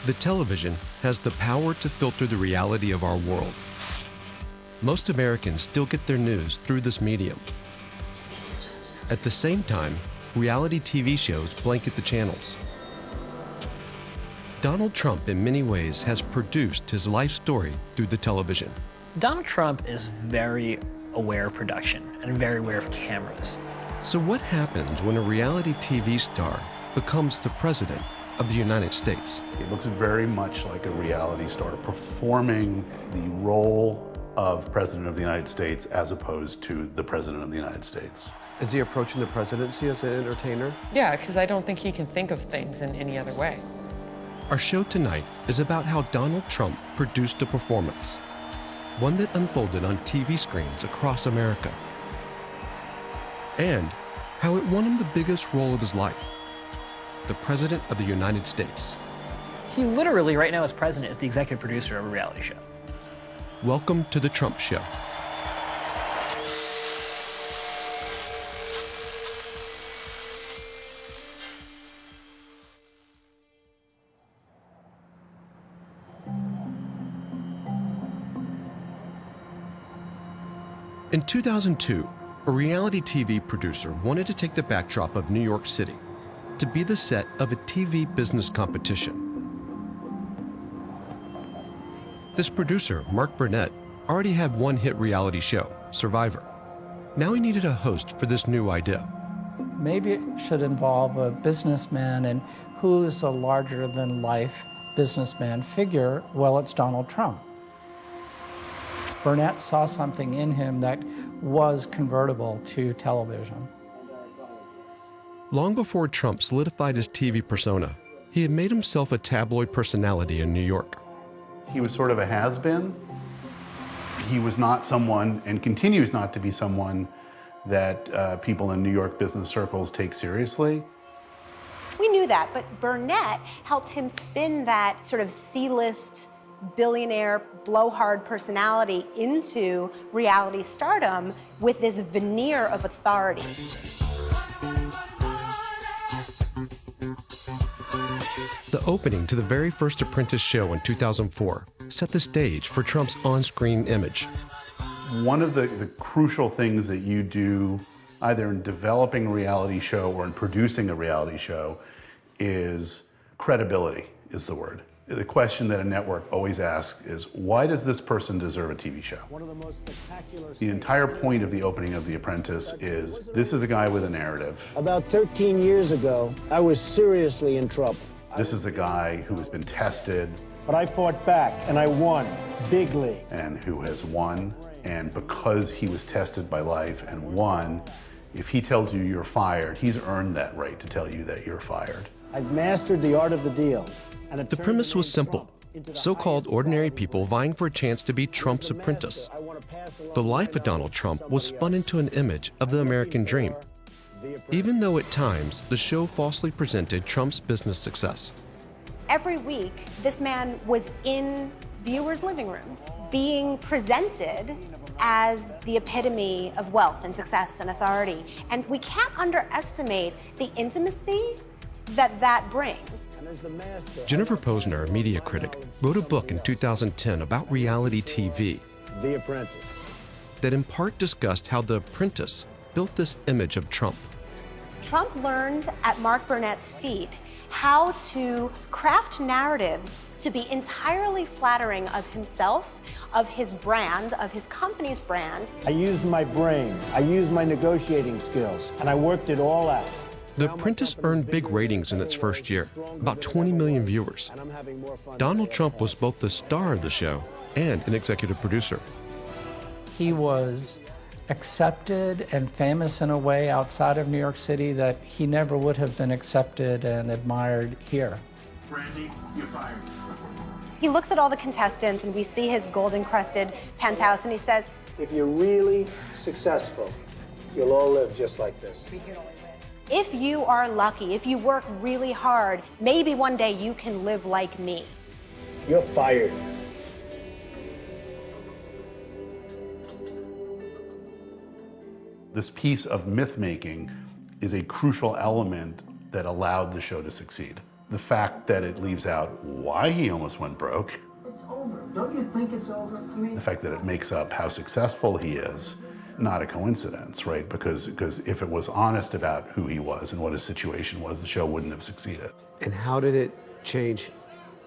The television has the power to filter the reality of our world. Most Americans still get their news through this medium. At the same time, reality TV shows blanket the channels. Donald Trump, in many ways, has produced his life story through the television. Donald Trump is very aware of production and very aware of cameras. So what happens when a reality TV star becomes the president of the United States? It looks very much like a reality star performing the role of President of the United States as opposed to the President of the United States. Is he approaching the presidency as an entertainer? Yeah, because I don't think he can think of things in any other way. Our show tonight is about how Donald Trump produced a performance, one that unfolded on TV screens across America, and how it won him the biggest role of his life, the President of the United States. He literally, right now as president, is the executive producer of a reality show. Welcome to The Trump Show. In 2002, a reality TV producer wanted to take the backdrop of New York City to be the set of a TV business competition. This producer, Mark Burnett, already had one hit reality show, Survivor. Now he needed a host for this new idea. Maybe it should involve a businessman, and who's a larger-than-life businessman figure? Well, it's Donald Trump. Burnett saw something in him that was convertible to television. Long before Trump solidified his TV persona, he had made himself a tabloid personality in New York. He was sort of a has-been. He was not someone, and continues not to be someone, that people in New York business circles take seriously. We knew that, but Burnett helped him spin that sort of C-list billionaire blowhard personality into reality stardom with this veneer of authority. The opening to the very first Apprentice show in 2004 set the stage for Trump's on-screen image. One of the crucial things that you do, either in developing a reality show or in producing a reality show, is credibility, is the word. The question that a network always asks is, why does this person deserve a TV show? The entire point of the opening of The Apprentice is, this is a guy with a narrative. About 13 years ago, I was seriously in trouble. This is a guy who has been tested. But I fought back, and I won, big league. And who has won, and because he was tested by life and won, if he tells you you're fired, he's earned that right to tell you that you're fired. I've mastered the art of the deal. The premise was simple. So-called ordinary people vying for a chance to be Trump's apprentice. The life of Donald Trump was spun into an image of the American dream, even though at times the show falsely presented Trump's business success. Every week, this man was in viewers' living rooms being presented as the epitome of wealth and success and authority. And we can't underestimate the intimacy that brings. Jennifer Posner, a media critic, wrote a book in 2010 about reality TV, The Apprentice, that in part discussed how The Apprentice built this image of Trump. Trump learned at Mark Burnett's feet how to craft narratives to be entirely flattering of himself, of his brand, of his company's brand. I used my brain, I used my negotiating skills, and I worked it all out. The Apprentice earned big ratings in its first year, about 20 million viewers. Donald Trump was both the star of the show and an executive producer. He was accepted and famous in a way outside of New York City that he never would have been accepted and admired here. Brandy, you're fired. He looks at all the contestants and we see his gold-encrusted penthouse and he says, If you're really successful, you'll all live just like this. if you are lucky, if you work really hard, maybe one day you can live like me. You're fired. This piece of myth-making is a crucial element that allowed the show to succeed. The fact that it leaves out why he almost went broke, It's over. Don't you think it's over? I mean, the fact that it makes up how successful he is, not a coincidence, right? Because if it was honest about who he was and what his situation was, the show wouldn't have succeeded. And how did it change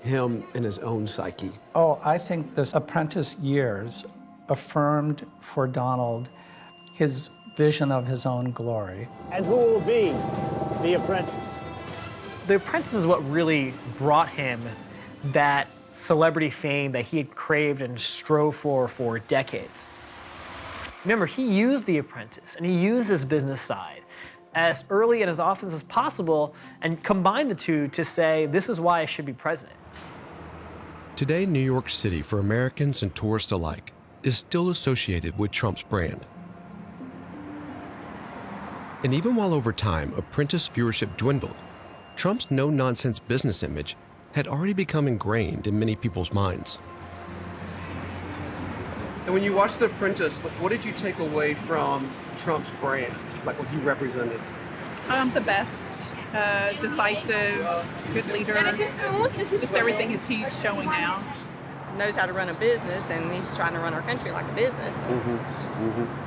him in his own psyche? Oh, I think this Apprentice years affirmed for Donald his vision of his own glory. And who will be the apprentice? The Apprentice is what really brought him that celebrity fame that he had craved and strove for decades. Remember, he used The Apprentice and he used his business side as early and as often as possible and combined the two to say, this is why I should be president. Today, New York City, for Americans and tourists alike, is still associated with Trump's brand. And even while over time, Apprentice viewership dwindled, Trump's no-nonsense business image had already become ingrained in many people's minds. And when you watched The Apprentice, what did you take away from Trump's brand, like what he represented? The best, decisive, good leader. Just everything he's showing now. Knows how to run a business, and he's trying to run our country like a business.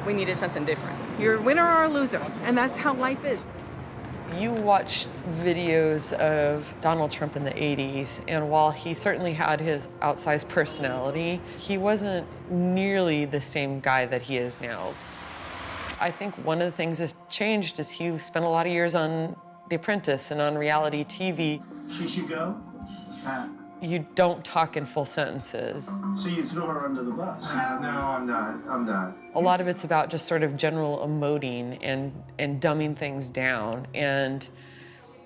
We needed something different. You're a winner or a loser, and that's how life is. You watch videos of Donald Trump in the 80s, and while he certainly had his outsized personality, he wasn't nearly the same guy that he is now. I think one of the things that's changed is he spent a lot of years on The Apprentice and on reality TV. she should go? You don't talk in full sentences. So you threw her under the bus? No, I'm not. A lot of it's about just sort of general emoting and dumbing things down. And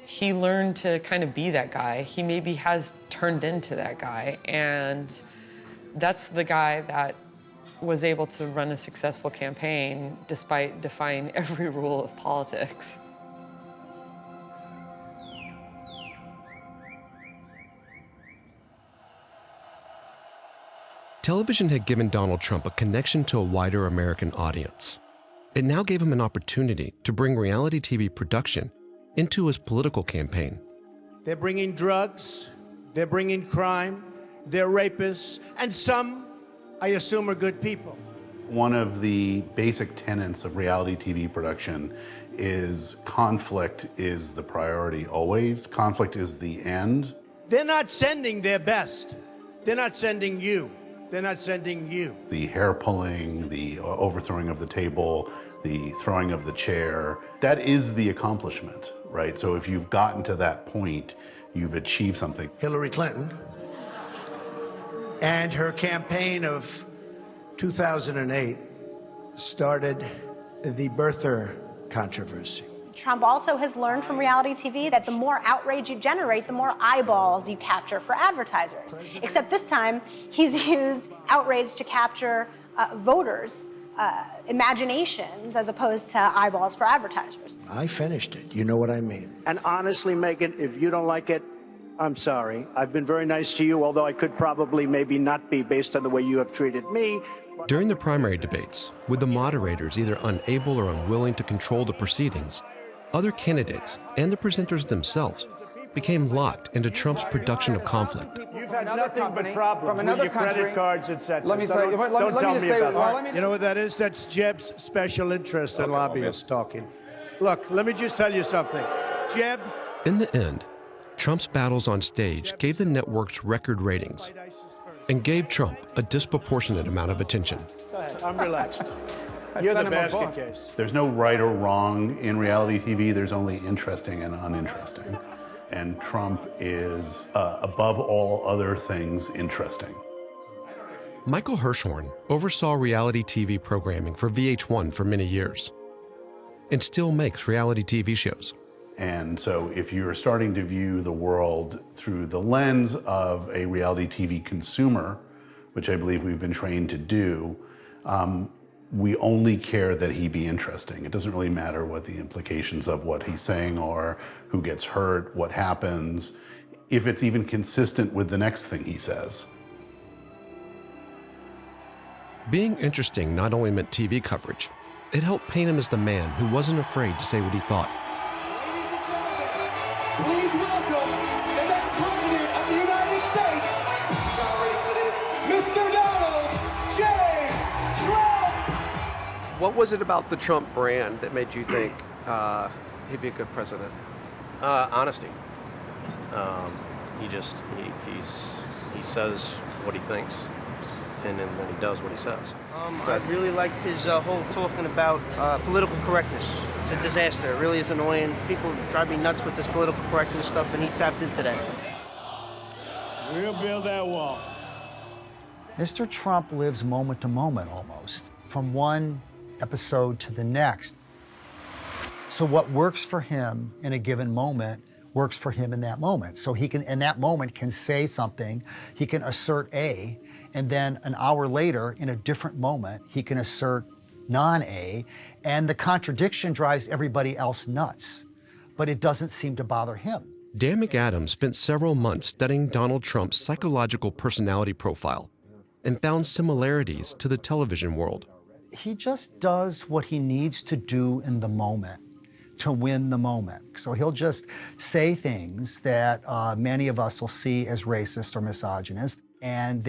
he learned to kind of be that guy. He maybe has turned into that guy. And that's the guy that was able to run a successful campaign despite defying every rule of politics. Television had given Donald Trump a connection to a wider American audience. It now gave him an opportunity to bring reality TV production into his political campaign. They're bringing drugs, they're bringing crime, they're rapists, and some, I assume, are good people. One of the basic tenets of reality TV production is conflict is the priority always. Conflict is the end. They're not sending their best. They're not sending you. They're not sending you. The hair pulling, the overthrowing of the table, the throwing of the chair, that is the accomplishment, right? So if you've gotten to that point, you've achieved something. Hillary Clinton and her campaign of 2008 started the birther controversy. Trump also has learned from reality TV that the more outrage you generate, the more eyeballs you capture for advertisers. Except this time, he's used outrage to capture voters' imaginations as opposed to eyeballs for advertisers. I finished it. You know what I mean. And honestly, Megan, if you don't like it, I'm sorry. I've been very nice to you, although I could probably maybe not be based on the way you have treated me. During the primary debates, with the moderators either unable or unwilling to control the proceedings, other candidates and the presenters themselves became locked into Trump's production of conflict. You've had nothing but problems with your credit cards, etc. Let me say, don't tell me about that. You know what that is? That's Jeb's special interest and lobbyists talking. Look, let me just tell you something. Jeb. In the end, Trump's battles on stage gave the networks record ratings and gave Trump a disproportionate amount of attention. Go ahead, I'm relaxed. You're the basket case. There's no right or wrong in reality TV. There's only interesting and uninteresting. And Trump is, above all other things, interesting. Michael Hirschhorn oversaw reality TV programming for VH1 for many years and still makes reality TV shows. And so if you're starting to view the world through the lens of a reality TV consumer, which I believe we've been trained to do, we only care that he be interesting. It doesn't really matter what the implications of what he's saying are, who gets hurt, what happens, if it's even consistent with the next thing he says. Being interesting not only meant TV coverage, it helped paint him as the man who wasn't afraid to say what he thought. Please welcome the next president of the United States, Mr. Donald J. Trump. What was it about the Trump brand that made you think he'd be a good president? Honesty. He says what he thinks, and then he does what he says. I really liked his whole talking about political correctness. It's a disaster. It really is annoying. People drive me nuts with this political correctness stuff, and he tapped into that. We'll build that wall. Mr. Trump lives moment to moment almost, from one episode to the next. So what works for him in a given moment works for him in that moment. So he can, in that moment, can say something, he can assert A, and then an hour later, in a different moment, he can assert non-A, and the contradiction drives everybody else nuts, but it doesn't seem to bother him. Dan McAdams spent several months studying Donald Trump's psychological personality profile and found similarities to the television world. He just does what he needs to do in the moment to win the moment. So he'll just say things that many of us will see as racist or misogynist, and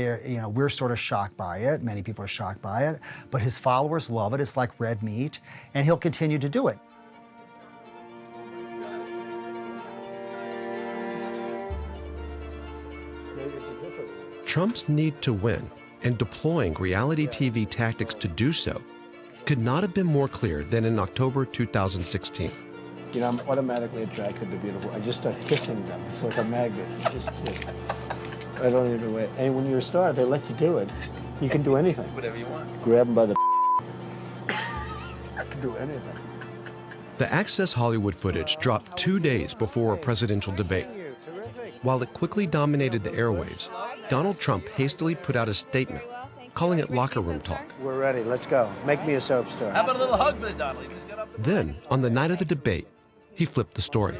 we're sort of shocked by it. Many people are shocked by it, but his followers love it. It's like red meat, and he'll continue to do it. Trump's need to win and deploying reality TV tactics to do so could not have been more clear than in October 2016. You know, I'm automatically attracted to beautiful. I just start kissing them. It's like a magnet. You just kiss. I don't even wait. And when you're a star, they let you do it. You can do anything. Whatever you want. Grab them by the I can do anything. The Access Hollywood footage dropped 2 days before a presidential debate. While it quickly dominated the airwaves, Donald Trump hastily put out a statement, calling it locker room talk. We're ready. Let's go. Make me a soap star. How about a little hug for the Donald? Then, on the night of the debate, he flipped the story.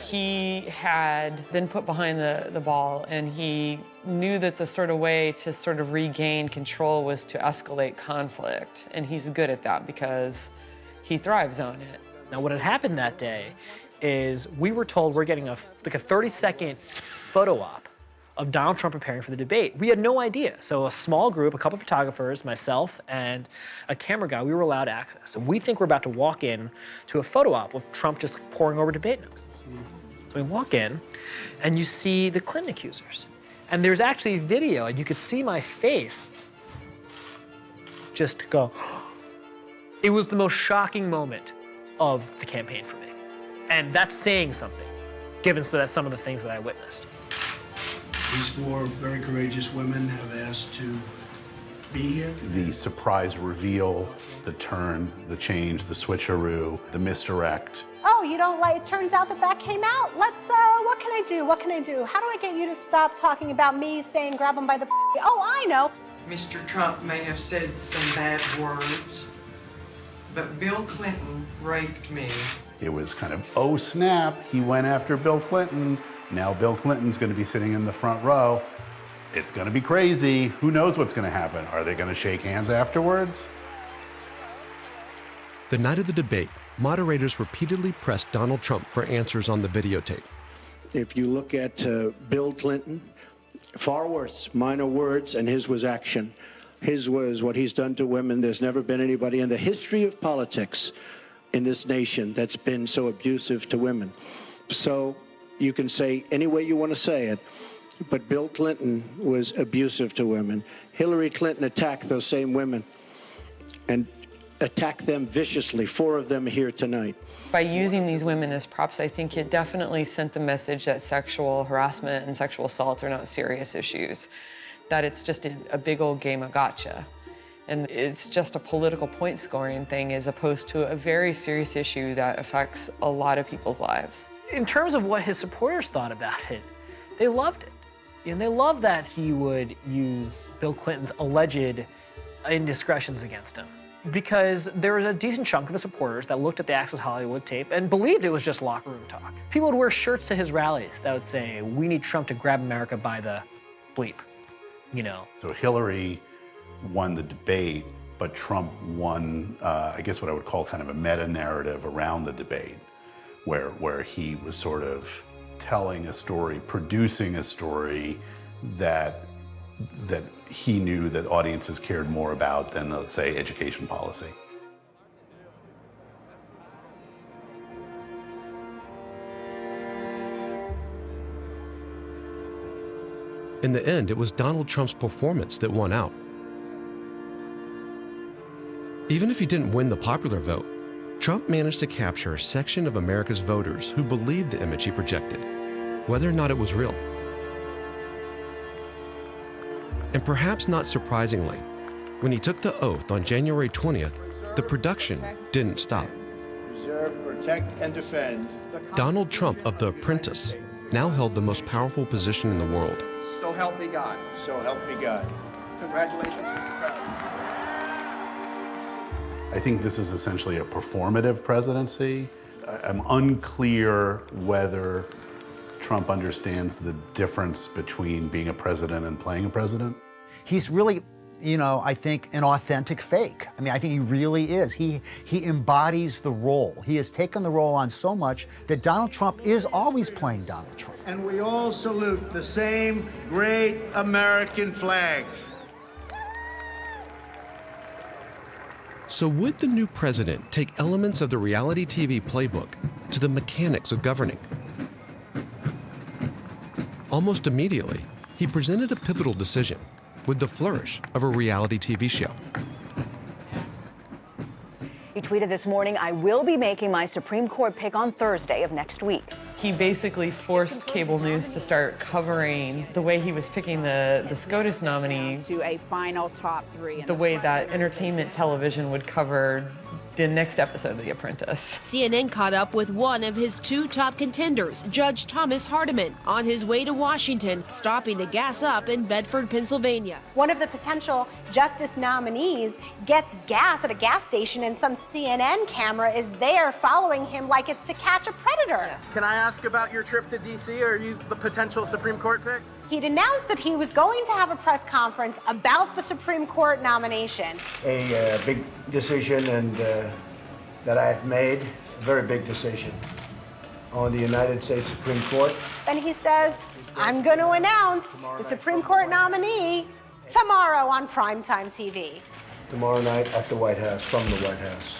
He had been put behind the ball, and he knew that the sort of way to sort of regain control was to escalate conflict. And he's good at that because he thrives on it. Now, what had happened that day is we were told we're getting a 30-second photo op of Donald Trump preparing for the debate. We had no idea. So a small group, a couple of photographers, myself, and a camera guy, we were allowed access. So we think we're about to walk in to a photo op with Trump just pouring over debate notes. So we walk in, and you see the Clinton accusers. And there's actually video, and you could see my face just go. It was the most shocking moment of the campaign for me. And that's saying something, given some of the things that I witnessed. These four very courageous women have asked to be here. The surprise reveal, the turn, the change, the switcheroo, the misdirect. Oh, you don't like, it turns out that came out? What can I do? What can I do? How do I get you to stop talking about me saying grab him by the Oh, I know. Mr. Trump may have said some bad words, but Bill Clinton raped me. It was kind of, oh snap, he went after Bill Clinton. Now Bill Clinton's going to be sitting in the front row. It's going to be crazy. Who knows what's going to happen? Are they going to shake hands afterwards? The night of the debate, moderators repeatedly pressed Donald Trump for answers on the videotape. If you look at Bill Clinton, far worse, minor words, and his was action. His was what he's done to women. There's never been anybody in the history of politics in this nation that's been so abusive to women. So you can say any way you want to say it, but Bill Clinton was abusive to women. Hillary Clinton attacked those same women and attacked them viciously. 4 of them here tonight. By using these women as props, I think it definitely sent the message that sexual harassment and sexual assault are not serious issues, that it's just a big old game of gotcha. And it's just a political point scoring thing as opposed to a very serious issue that affects a lot of people's lives. In terms of what his supporters thought about it, they loved it. And they loved that he would use Bill Clinton's alleged indiscretions against him. Because there was a decent chunk of his supporters that looked at the Access Hollywood tape and believed it was just locker room talk. People would wear shirts to his rallies that would say, we need Trump to grab America by the bleep, you know. So Hillary won the debate, but Trump won, I guess what I would call kind of a meta-narrative around the debate, where he was sort of telling a story, producing a story that he knew that audiences cared more about than, let's say, education policy. In the end, it was Donald Trump's performance that won out. Even if he didn't win the popular vote, Trump managed to capture a section of America's voters who believed the image he projected, whether or not it was real. And perhaps not surprisingly, when he took the oath on January 20th, the production didn't stop. Preserve, protect, and defend. Donald Trump of The Apprentice now held the most powerful position in the world. So help me God. So help me God. Congratulations, Mr. President. I think this is essentially a performative presidency. I'm unclear whether Trump understands the difference between being a president and playing a president. He's really, I think, an authentic fake. I mean, I think he really is. He embodies the role. He has taken the role on so much that Donald Trump is always playing Donald Trump. And we all salute the same great American flag. So would the new president take elements of the reality TV playbook to the mechanics of governing? Almost immediately, he presented a pivotal decision with the flourish of a reality TV show. He tweeted this morning, "I will be making my Supreme Court pick on Thursday of next week." He basically forced cable news to start covering the way he was picking the SCOTUS nominee to a final top three. The way that entertainment television would cover the next episode of The Apprentice. CNN caught up with one of his two top contenders, Judge Thomas Hardiman, on his way to Washington, stopping to gas up in Bedford, Pennsylvania. One of the potential justice nominees gets gas at a gas station and some CNN camera is there following him like it's to catch a predator. Can I ask about your trip to D.C.? Are you the potential Supreme Court pick? He'd announced that he was going to have a press conference about the Supreme Court nomination. A big decision that I've made, a very big decision on the United States Supreme Court. Then he says, I'm going to announce the Supreme Court nominee tomorrow on primetime TV. Tomorrow night at the White House, from the White House.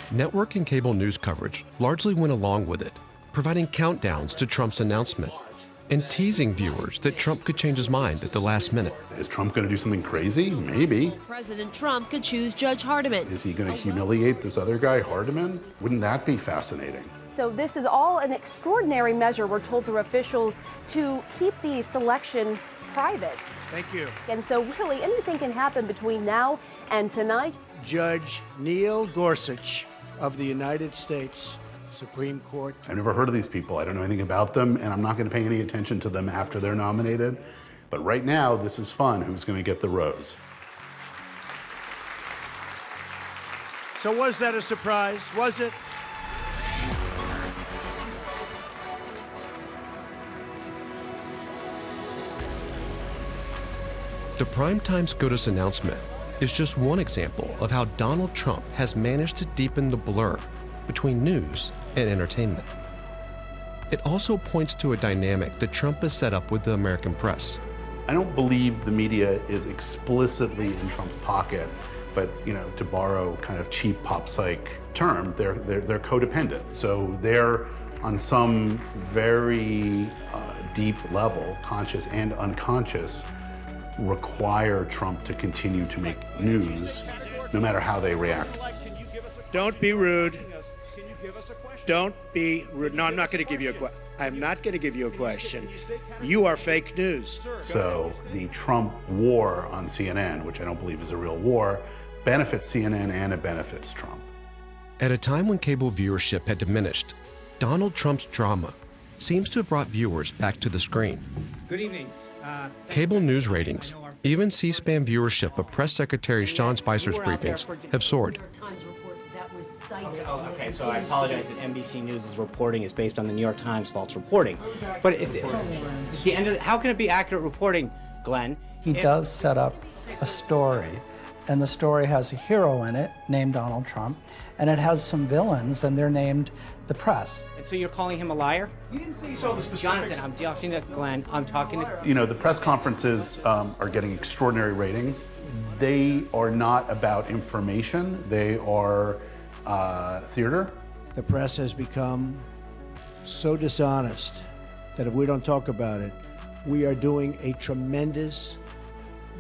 Network and cable news coverage largely went along with it, providing countdowns to Trump's announcement and teasing viewers that Trump could change his mind at the last minute. Is Trump going to do something crazy? Maybe. President Trump could choose Judge Hardiman. Is he going to humiliate this other guy, Hardiman? Wouldn't that be fascinating? So this is all an extraordinary measure, we're told through officials, to keep the selection private. Thank you. And so really anything can happen between now and tonight. Judge Neil Gorsuch of the United States Supreme Court. I've never heard of these people. I don't know anything about them, and I'm not going to pay any attention to them after they're nominated. But right now, this is fun. Who's going to get the rose? So was that a surprise? Was it? The primetime SCOTUS announcement is just one example of how Donald Trump has managed to deepen the blur between news and entertainment. It also points to a dynamic that Trump has set up with the American press. I don't believe the media is explicitly in Trump's pocket, but to borrow kind of cheap pop psych term, they're codependent. So they're on some very deep level, conscious and unconscious, require Trump to continue to make news, no matter how they react. Don't be rude. Don't be rude. No, I'm not going to give you a question. I'm not going to give you a question. You are fake news. So the Trump war on CNN, which I don't believe is a real war, benefits CNN and it benefits Trump. At a time when cable viewership had diminished, Donald Trump's drama seems to have brought viewers back to the screen. Good evening. Cable news ratings, even C-SPAN viewership of Press Secretary Sean Spicer's briefings have soared. Okay, so I apologize that NBC News' reporting is based on the New York Times false reporting. But at the end of how can it be accurate reporting, Glenn? He does set up a story and the story has a hero in it named Donald Trump, and it has some villains, and they're named the press. And so you're calling him a liar? You didn't say you saw the specifics. Jonathan, I'm talking to Glenn. I'm talking to... You know, the press conferences are getting extraordinary ratings. They are not about information. They are theater. The press has become so dishonest that if we don't talk about it, we are doing a tremendous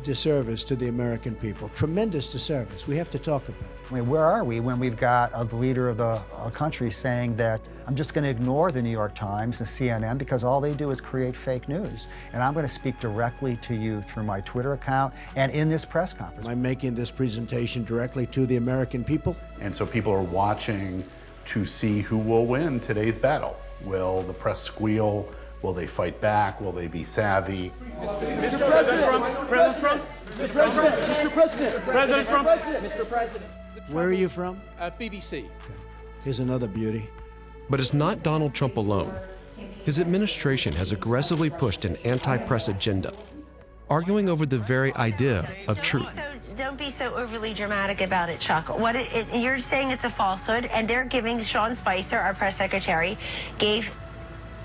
disservice to the American people. Tremendous disservice. We have to talk about it. I mean, where are we when we've got a leader of the country saying that I'm just going to ignore the New York Times and CNN because all they do is create fake news, and I'm going to speak directly to you through my Twitter account and in this press conference. I'm making this presentation directly to the American people. And so people are watching to see who will win today's battle. Will the press squeal? Will they fight back? Will they be savvy? Mr. President! President Trump! Mr. President! Mr. President! President Trump! Mr. President! Where are you from? BBC. Here's another beauty. But it's not Donald Trump alone. His administration has aggressively pushed an anti-press agenda, arguing over the very idea of truth. Don't be so overly dramatic about it, Chuck. You're saying it's a falsehood, and they're giving Sean Spicer, our press secretary, gave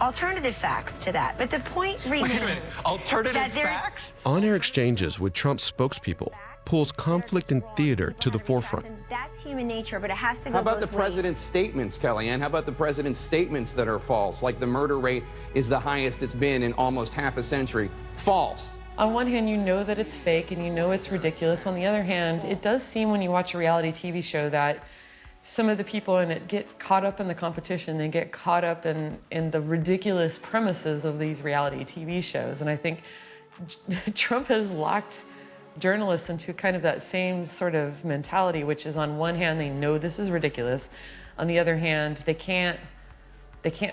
alternative facts to that. But the point remains. Alternative facts? On-air exchanges with Trump's spokespeople pulls conflict and theater to the forefront. That's human nature, but it has to go How about the both president's statements, Kellyanne? How about the president's statements that are false, like the murder rate is the highest it's been in almost half a century? False. On one hand, you know that it's fake and you know it's ridiculous. On the other hand, it does seem when you watch a reality TV show that some of the people in it get caught up in the competition. They get caught up in the ridiculous premises of these reality TV shows. And I think Trump has locked journalists into kind of that same sort of mentality, which is on one hand, they know this is ridiculous. On the other hand, they can't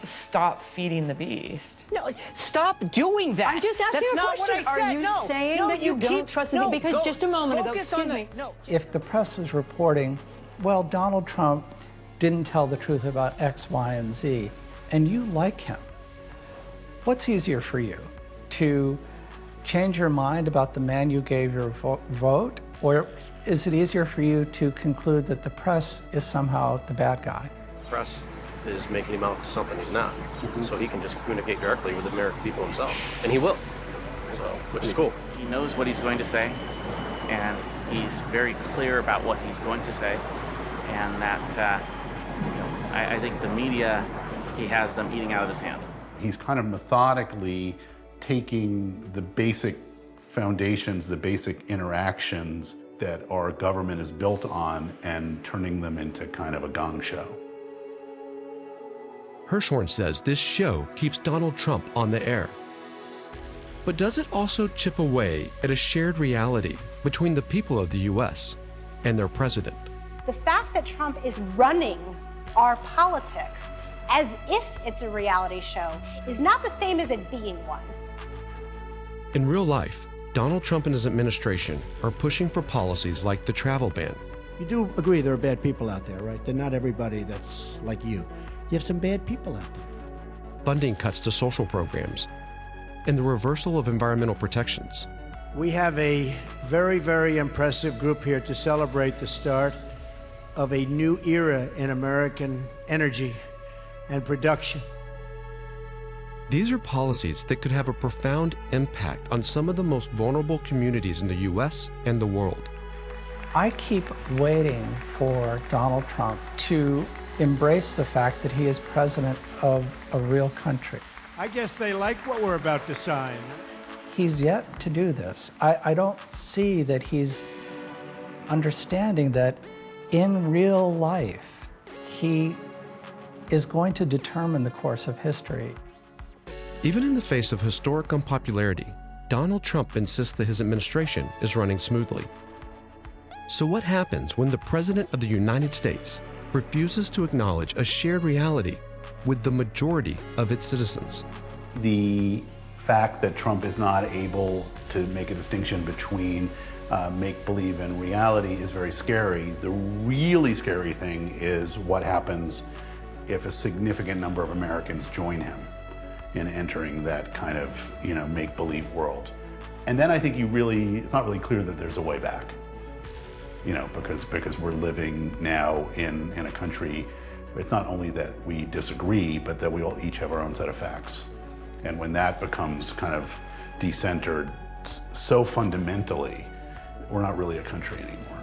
stop feeding the beast. No, stop doing that. I'm just asking you a question. Are you saying that you don't trust this? Because just a moment ago, excuse me. If the press is reporting, well, Donald Trump didn't tell the truth about X, Y, and Z, and you like him, what's easier for you? To change your mind about the man you gave your vote, or is it easier for you to conclude that the press is somehow the bad guy? Press is making him out to something he's not. So he can just communicate directly with the American people himself. And he will. So, which is cool. He knows what he's going to say, and he's very clear about what he's going to say. And that, I think the media, he has them eating out of his hand. He's kind of methodically taking the basic foundations, the basic interactions that our government is built on and turning them into kind of a gong show. Hirschhorn says this show keeps Donald Trump on the air. But does it also chip away at a shared reality between the people of the U.S. and their president? The fact that Trump is running our politics as if it's a reality show is not the same as it being one. In real life, Donald Trump and his administration are pushing for policies like the travel ban. You do agree there are bad people out there, right? They're not everybody that's like you. You have some bad people out there. Funding cuts to social programs, and the reversal of environmental protections. We have a very, very impressive group here to celebrate the start of a new era in American energy and production. These are policies that could have a profound impact on some of the most vulnerable communities in the U.S. and the world. I keep waiting for Donald Trump to embrace the fact that he is president of a real country. I guess they like what we're about to sign. He's yet to do this. I don't see that he's understanding that in real life, he is going to determine the course of history. Even in the face of historic unpopularity, Donald Trump insists that his administration is running smoothly. So what happens when the President of the United States refuses to acknowledge a shared reality with the majority of its citizens? The fact that Trump is not able to make a distinction between make-believe and reality is very scary. The really scary thing is what happens if a significant number of Americans join him in entering that kind of, make-believe world. And then I think it's not really clear that there's a way back. you know, because we're living now in a country, it's not only that we disagree, but that we all each have our own set of facts. And when that becomes kind of decentered so fundamentally, we're not really a country anymore.